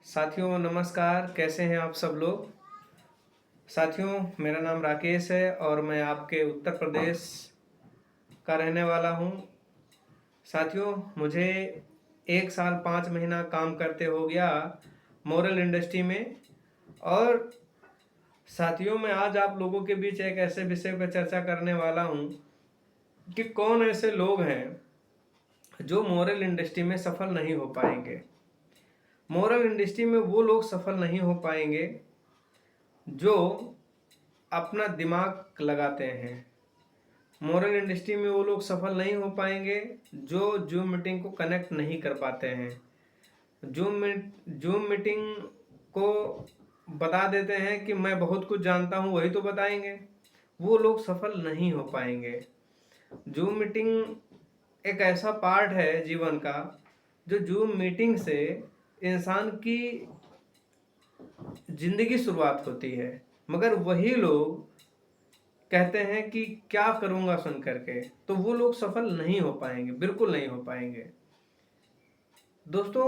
साथियों नमस्कार, कैसे हैं आप सब लोग। साथियों मेरा नाम राकेश है और मैं आपके उत्तर प्रदेश का रहने वाला हूं। साथियों मुझे 1 साल 5 महीना काम करते हो गया मोरल इंडस्ट्री में। और साथियों मैं आज आप लोगों के बीच एक ऐसे विषय पर चर्चा करने वाला हूं कि कौन ऐसे लोग हैं जो मोरल इंडस्ट्री में सफल नहीं हो पाएंगे। मोरल इंडस्ट्री में वो लोग सफल नहीं हो पाएंगे जो अपना दिमाग लगाते हैं। मोरल इंडस्ट्री में वो लोग सफल नहीं हो पाएंगे जो जूम मीटिंग को कनेक्ट नहीं कर पाते हैं। जूम मीटिंग को बता देते हैं कि मैं बहुत कुछ जानता हूँ, वही तो बताएंगे। वो लोग सफल नहीं हो पाएंगे। जूम मीटिंग एक ऐसा पार्ट है जीवन का जो जूम मीटिंग से इंसान की जिंदगी शुरुआत होती है, मगर वही लोग कहते हैं कि क्या करूंगा सुन करके, तो वो लोग सफल नहीं हो पाएंगे, बिल्कुल नहीं हो पाएंगे। दोस्तों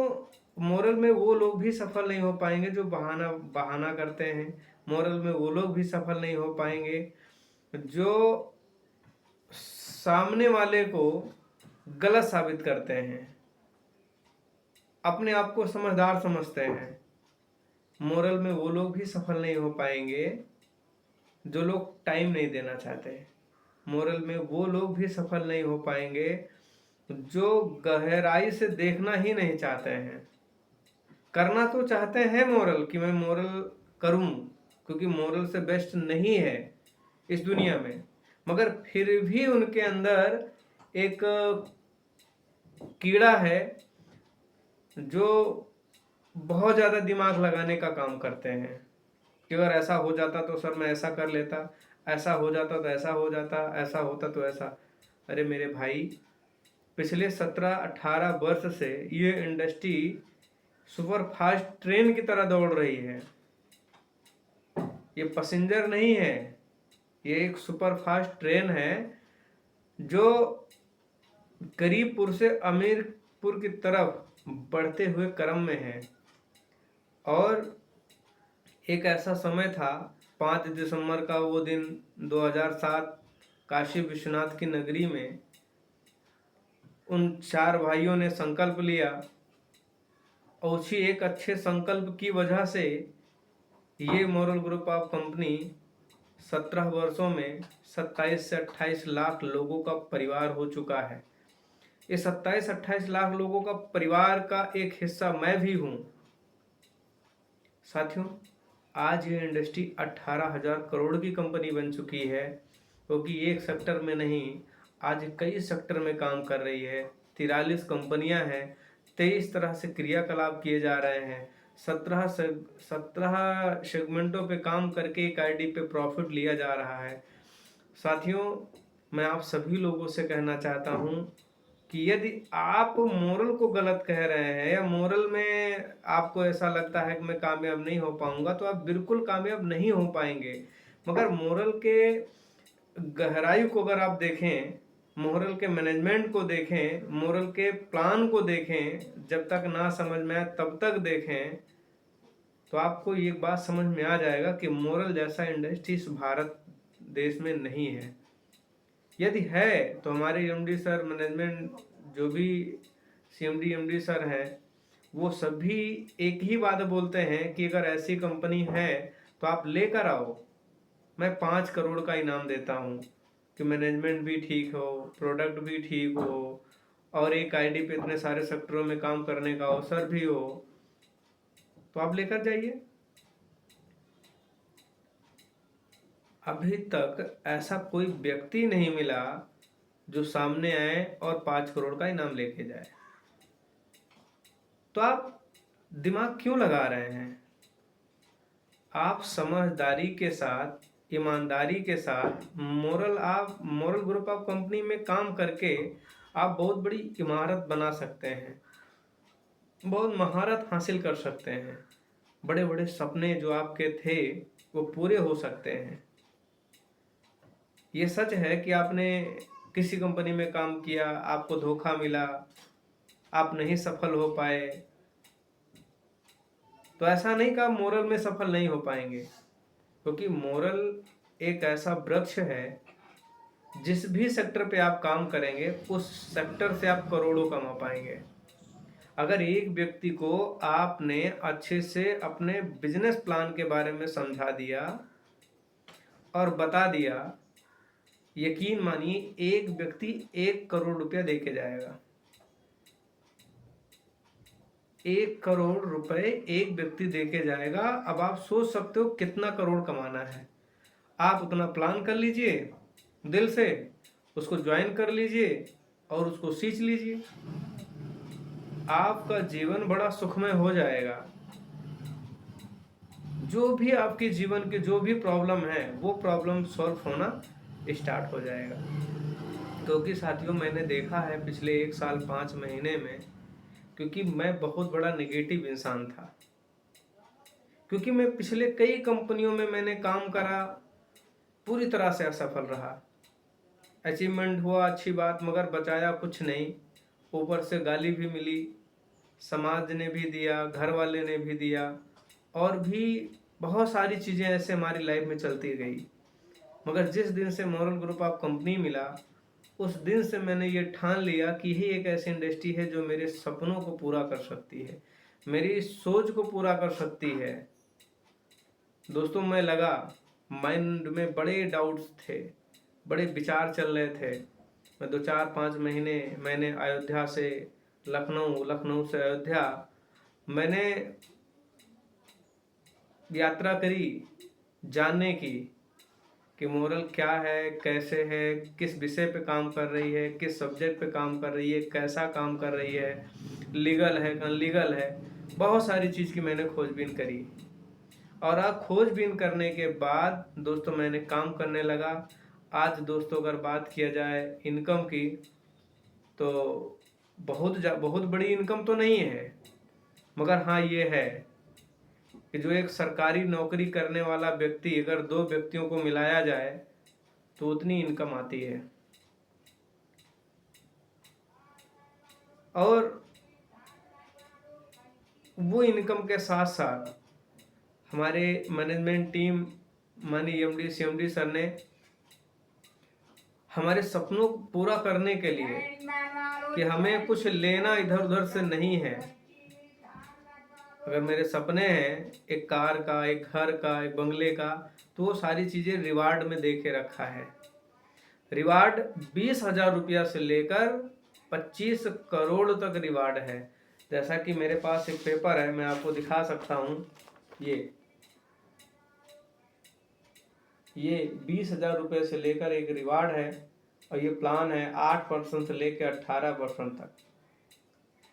मोरल में वो लोग भी सफल नहीं हो पाएंगे जो बहाना बहाना करते हैं। मोरल में वो लोग भी सफल नहीं हो पाएंगे जो सामने वाले को गलत साबित करते हैं, अपने आप को समझदार समझते हैं। मोरल में वो लोग भी सफल नहीं हो पाएंगे जो लोग टाइम नहीं देना चाहते। मोरल में वो लोग भी सफल नहीं हो पाएंगे जो गहराई से देखना ही नहीं चाहते हैं। करना तो चाहते हैं मोरल कि मैं मोरल करूं, क्योंकि मोरल से बेस्ट नहीं है इस दुनिया में, मगर फिर भी उनके अंदर एक कीड़ा है जो बहुत ज़्यादा दिमाग लगाने का काम करते हैं कि अगर ऐसा हो जाता तो सर मैं ऐसा कर लेता, ऐसा हो जाता तो ऐसा हो जाता, ऐसा होता तो ऐसा। अरे मेरे भाई, पिछले 17-18 वर्ष से ये इंडस्ट्री सुपर फास्ट ट्रेन की तरह दौड़ रही है। ये पैसेंजर नहीं है, ये एक सुपर फास्ट ट्रेन है जो गरीबपुर से अमीरपुर की तरफ बढ़ते हुए क्रम में है। और एक ऐसा समय था 5 दिसंबर का वो दिन 2007, काशी विश्वनाथ की नगरी में उन 4 भाइयों ने संकल्प लिया और उसी एक अच्छे संकल्प की वजह से ये मोरल ग्रुप ऑफ कंपनी 17 वर्षों में 27 से 28 लाख लोगों का परिवार हो चुका है। ये 27-28 लाख लोगों का परिवार का एक हिस्सा मैं भी हूँ। साथियों आज ये इंडस्ट्री 18,000 करोड़ की कंपनी बन चुकी है, क्योंकि एक सेक्टर में नहीं, आज कई सेक्टर में काम कर रही है। 43 कंपनियां हैं, 23 तरह से क्रियाकलाप किए जा रहे हैं। 17 सेगमेंटों पे काम करके एक आईडी पे प्रॉफिट लिया जा रहा है। साथियों मैं आप सभी लोगों से कहना चाहता हूँ कि यदि आप मोरल को गलत कह रहे हैं या मोरल में आपको ऐसा लगता है कि मैं कामयाब नहीं हो पाऊंगा, तो आप बिल्कुल कामयाब नहीं हो पाएंगे। मगर मोरल के गहराई को अगर आप देखें, मोरल के मैनेजमेंट को देखें, मोरल के प्लान को देखें, जब तक ना समझ में आए तब तक देखें, तो आपको ये बात समझ में आ जाएगा कि मोरल जैसा इंडस्ट्री इस भारत देश में नहीं है। यदि है तो हमारे एमडी सर, मैनेजमेंट जो भी सीएमडी एमडी सर हैं, वो सभी एक ही बात बोलते हैं कि अगर ऐसी कंपनी है तो आप लेकर आओ, मैं 5 करोड़ का इनाम देता हूँ कि मैनेजमेंट भी ठीक हो, प्रोडक्ट भी ठीक हो और एक आईडी पे इतने सारे सेक्टरों में काम करने का अवसर भी हो, तो आप लेकर जाइए। अभी तक ऐसा कोई व्यक्ति नहीं मिला जो सामने आए और 5 करोड़ का इनाम लेके जाए। तो आप दिमाग क्यों लगा रहे हैं? आप समझदारी के साथ, ईमानदारी के साथ आप मोरल ग्रुप ऑफ कंपनी में काम करके आप बहुत बड़ी इमारत बना सकते हैं, बहुत महारत हासिल कर सकते हैं। बड़े बड़े सपने जो आपके थे वो पूरे हो सकते हैं। ये सच है कि आपने किसी कंपनी में काम किया, आपको धोखा मिला, आप नहीं सफल हो पाए, तो ऐसा नहीं कि आप मोरल में सफल नहीं हो पाएंगे, क्योंकि मोरल एक ऐसा वृक्ष है, जिस भी सेक्टर पे आप काम करेंगे उस सेक्टर से आप करोड़ों कमा पाएंगे। अगर एक व्यक्ति को आपने अच्छे से अपने बिजनेस प्लान के बारे में समझा दिया और बता दिया, यकीन मानिए एक व्यक्ति 1 करोड़ रुपया दे के जाएगा। 1 करोड़ रुपए एक व्यक्ति दे के जाएगा। अब आप सोच सकते हो कितना करोड़ कमाना है। आप उतना प्लान कर लीजिए दिल से, उसको ज्वाइन कर लीजिए और उसको सींच लीजिए, आपका जीवन बड़ा सुखमय हो जाएगा। जो भी आपके जीवन के जो भी प्रॉब्लम है वो प्रॉब्लम सॉल्व होना स्टार्ट हो जाएगा। क्योंकि साथियों मैंने देखा है पिछले 1 साल 5 महीने में, क्योंकि मैं बहुत बड़ा नेगेटिव इंसान था, क्योंकि मैं पिछले कई कंपनियों में मैंने काम करा, पूरी तरह से असफल रहा। अचीवमेंट हुआ अच्छी बात, मगर बचाया कुछ नहीं। ऊपर से गाली भी मिली, समाज ने भी दिया, घर वाले ने भी दिया, और भी बहुत सारी चीज़ें ऐसे हमारी लाइफ में चलती गई। मगर जिस दिन से मोरल ग्रुप ऑफ कंपनी मिला, उस दिन से मैंने ये ठान लिया कि यही एक ऐसी इंडस्ट्री है जो मेरे सपनों को पूरा कर सकती है, मेरी सोच को पूरा कर सकती है। दोस्तों मैं लगा, माइंड में बड़े डाउट्स थे, बड़े विचार चल रहे थे। मैं 2-4-5 महीने मैंने अयोध्या से लखनऊ, लखनऊ से अयोध्या मैंने यात्रा करी जानने की कि मोरल क्या है, कैसे है, किस विषय पे काम कर रही है, किस सब्जेक्ट पे काम कर रही है, कैसा काम कर रही है, लीगल है, अनलीगल है। बहुत सारी चीज़ की मैंने खोजबीन करी, और अब खोजबीन करने के बाद दोस्तों मैंने काम करने लगा। आज दोस्तों अगर बात किया जाए इनकम की, तो बहुत बड़ी इनकम तो नहीं है, मगर हाँ ये है कि जो एक सरकारी नौकरी करने वाला व्यक्ति, अगर 2 व्यक्तियों को मिलाया जाए तो उतनी इनकम आती है। और वो इनकम के साथ साथ हमारे मैनेजमेंट टीम, माननीय एमडी सीएमडी सर ने हमारे सपनों को पूरा करने के लिए, कि हमें कुछ लेना इधर उधर से नहीं है। अगर मेरे सपने हैं एक कार का, एक घर का, एक बंगले का, तो वो सारी चीज़ें रिवार्ड में दे के रखा है। रिवार्ड 20,000 रुपया से लेकर 25 करोड़ तक रिवार्ड है। जैसा कि मेरे पास एक पेपर है, मैं आपको दिखा सकता हूँ। ये 20,000 रुपये से लेकर एक रिवार्ड है, और ये प्लान है 8% से लेकर 18% तक,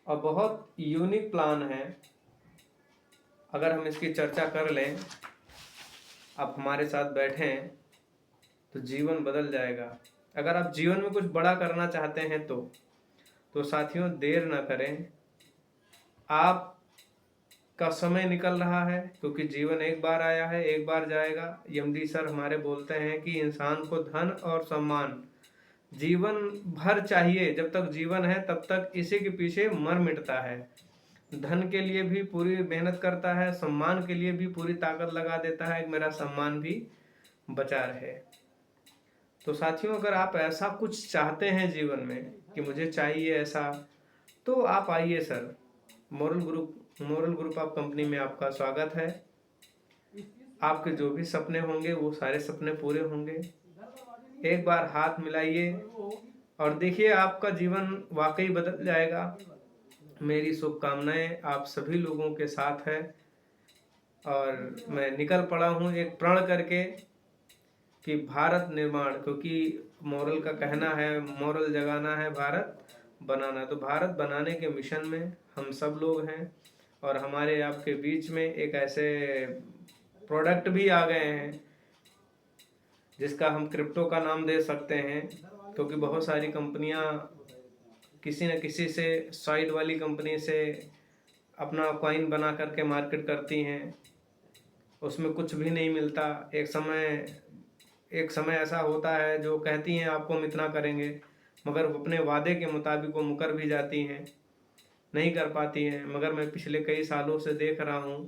और बहुत यूनिक प्लान है। अगर हम इसकी चर्चा कर लें, आप हमारे साथ बैठें, तो जीवन बदल जाएगा। अगर आप जीवन में कुछ बड़ा करना चाहते हैं तो साथियों देर ना करें। आप का समय निकल रहा है, क्योंकि जीवन एक बार आया है, एक बार जाएगा। एमडी सर हमारे बोलते हैं कि इंसान को धन और सम्मान जीवन भर चाहिए। जब तक जीवन है तब तक इसी के पीछे मर मिटता है। धन के लिए भी पूरी मेहनत करता है, सम्मान के लिए भी पूरी ताकत लगा देता है, मेरा सम्मान भी बचा रहे। तो साथियों अगर आप ऐसा कुछ चाहते हैं जीवन में कि मुझे चाहिए ऐसा, तो आप आइए sir, moral group of company में आपका स्वागत है। आपके जो भी सपने होंगे वो सारे सपने पूरे होंगे। एक बार हाथ मिलाइए और देखिए आपका जीवन वाकई बदल जाएगा। मेरी शुभकामनाएं आप सभी लोगों के साथ है, और मैं निकल पड़ा हूँ एक प्रण करके कि भारत निर्माण, क्योंकि मोरल का कहना है मोरल जगाना है, भारत बनाना। तो भारत बनाने के मिशन में हम सब लोग हैं, और हमारे आपके बीच में एक ऐसे प्रोडक्ट भी आ गए हैं जिसका हम क्रिप्टो का नाम दे सकते हैं, क्योंकि बहुत सारी कंपनियां किसी न किसी से, साइड वाली कंपनी से अपना कॉइन बना करके मार्केट करती हैं, उसमें कुछ भी नहीं मिलता। एक समय ऐसा होता है जो कहती हैं आपको हम इतना करेंगे, मगर वो अपने वादे के मुताबिक वो मुकर भी जाती हैं, नहीं कर पाती हैं। मगर मैं पिछले कई सालों से देख रहा हूँ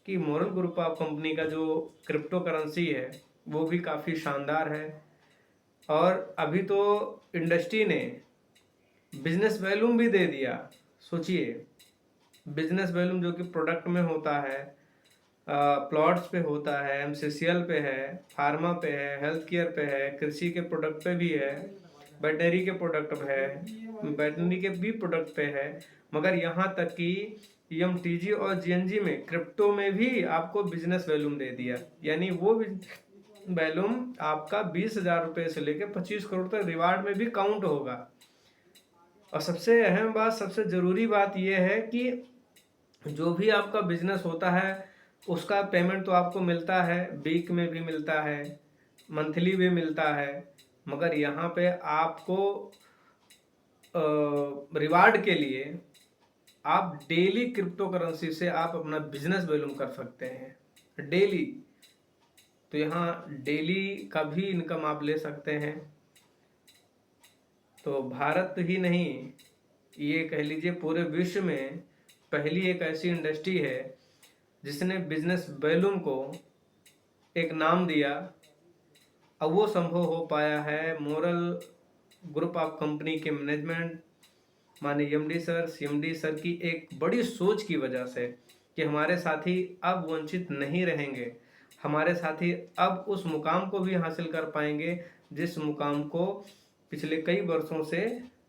कि मोरल ग्रुप ऑफ कंपनी का जो क्रिप्टो करेंसी है वो भी काफ़ी शानदार है। और अभी तो इंडस्ट्री ने बिजनेस वैल्यूम भी दे दिया। सोचिए, बिजनेस वैल्यूम जो कि प्रोडक्ट में होता है, प्लॉट्स पे होता है, एमसीसीएल पे है, फार्मा पे है, हेल्थ केयर पे है, कृषि के प्रोडक्ट पे भी है, वेटनरी के प्रोडक्ट पे है, वेटनरी के भी प्रोडक्ट पे है। मगर यहाँ तक कि ईएमटीजी और जीएनजी में क्रिप्टो में भी आपको बिजनेस वैल्यूम दे दिया। यानी वो वैल्यूम आपका 20,000 रुपये से लेकर 25 करोड़ तक रिवार्ड में भी काउंट होगा। और सबसे अहम बात, सबसे ज़रूरी बात यह है कि जो भी आपका बिजनेस होता है उसका पेमेंट तो आपको मिलता है, वीक में भी मिलता है, मंथली भी मिलता है। मगर यहाँ पे आपको रिवार्ड के लिए आप डेली क्रिप्टो करेंसी से आप अपना बिजनेस वैल्यूम कर सकते हैं, डेली। तो यहाँ डेली का भी इनकम आप ले सकते हैं। तो भारत ही नहीं, ये कह लीजिए पूरे विश्व में पहली एक ऐसी इंडस्ट्री है जिसने बिजनेस वैल्यूम को एक नाम दिया। अब वो संभव हो पाया है मोरल ग्रुप ऑफ कंपनी के मैनेजमेंट, माननीय एमडी सर की एक बड़ी सोच की वजह से कि हमारे साथी अब वंचित नहीं रहेंगे। हमारे साथी अब उस मुकाम को भी हासिल कर पाएंगे जिस मुकाम को पिछले कई वर्षों से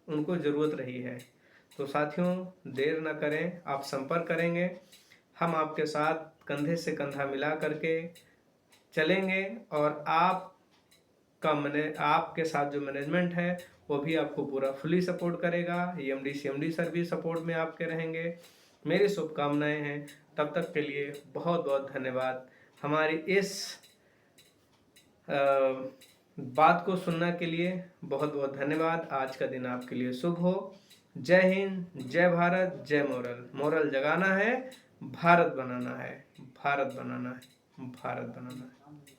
उनको ज़रूरत रही है। तो साथियों, देर न करें, आप संपर्क करेंगे, हम आपके साथ कंधे से कंधा मिला करके चलेंगे और आपके साथ जो मैनेजमेंट है वो भी आपको पूरा फुली सपोर्ट करेगा। एमडी सर भी सपोर्ट में आपके रहेंगे। मेरी शुभकामनाएं हैं। तब तक के लिए बहुत बहुत धन्यवाद। हमारी इस बात को सुनने के लिए बहुत बहुत धन्यवाद। आज का दिन आपके लिए शुभ हो। जय हिंद, जय भारत, जय मोरल। मोरल जगाना है, भारत बनाना है, भारत बनाना है, भारत बनाना है।